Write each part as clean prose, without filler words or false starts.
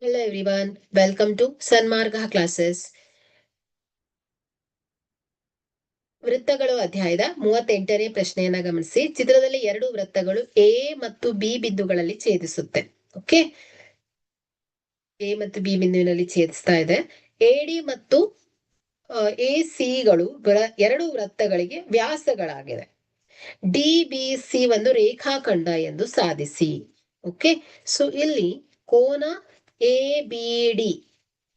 Hello everyone, welcome to Sanmarga classes. ವೃತ್ತಗಳು ಅಧ್ಯಾಯದ 38ನೇ ಪ್ರಶ್ನೆಯನ್ನ ಗಮನಿಸಿ. ಚಿತ್ರದಲ್ಲಿ 2 ವೃತ್ತಗಳು ಎ ಮತ್ತು ಬಿ ಬಿಂದುಗಳಲ್ಲಿ ಛೇದಿಸುತ್ತೆ. ಓಕೆ, ಎ ಮತ್ತು ಬಿ ಬಿಂದುವಿನಲ್ಲಿ ಛೇದಿಸ್ತಾ ಇದೆ. ಎಡಿ ಮತ್ತು ಎ ಸಿ ಗಳು 2 ವೃತ್ತಗಳಿಗೆ ವ್ಯಾಸಗಳಾಗಿದೆ. ಡಿ ಬಿ ಸಿ ಒಂದು ರೇಖಾಖಂಡ ಎಂದು ಸಾಧಿಸಿ. ಓಕೆ, ಸೊ ಇಲ್ಲಿ ಕೋನ A B D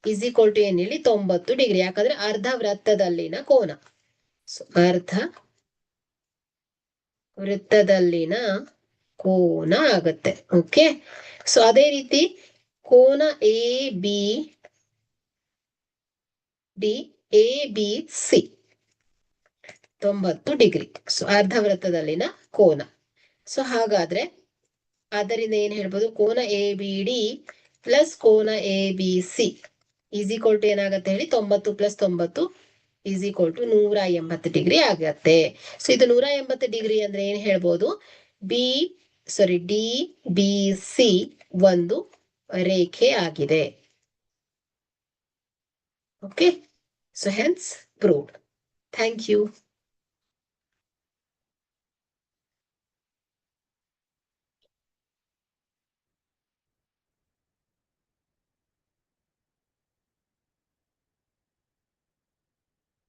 is equal to ಏನ್ ಹೇಳಿ 90 ಡಿಗ್ರಿ. ಯಾಕಂದ್ರೆ ಅರ್ಧ ವೃತ್ತದಲ್ಲಿನ ಕೋನ, ಅರ್ಧ ವೃತ್ತದಲ್ಲಿನ ಕೋನ ಆಗುತ್ತೆ. ಓಕೆ, ಸೊ ಅದೇ ರೀತಿ ಕೋನ A B D A B C 90 degree. So ಅರ್ಧ ವೃತ್ತದಲ್ಲಿನ ಕೋನ. ಸೊ ಹಾಗಾದ್ರೆ ಅದರಿಂದ ಏನ್ ಹೇಳ್ಬೋದು, ಕೋನ ಎ ಬಿ ಡಿ ಪ್ಲಸ್ ಕೋನ A B C is equal to ಏನಾಗತ್ತೆ ಹೇಳಿ 90 plus 90 is equal to 180 degree ಆಗತ್ತೆ. ಸೊ ಇದು 180 ಡಿಗ್ರಿ ಅಂದ್ರೆ ಏನ್ ಹೇಳ್ಬೋದು, ಡಿ ಬಿ ಸಿ ಒಂದು ರೇಖೆ ಆಗಿದೆ. Okay, so hence proved. Thank you.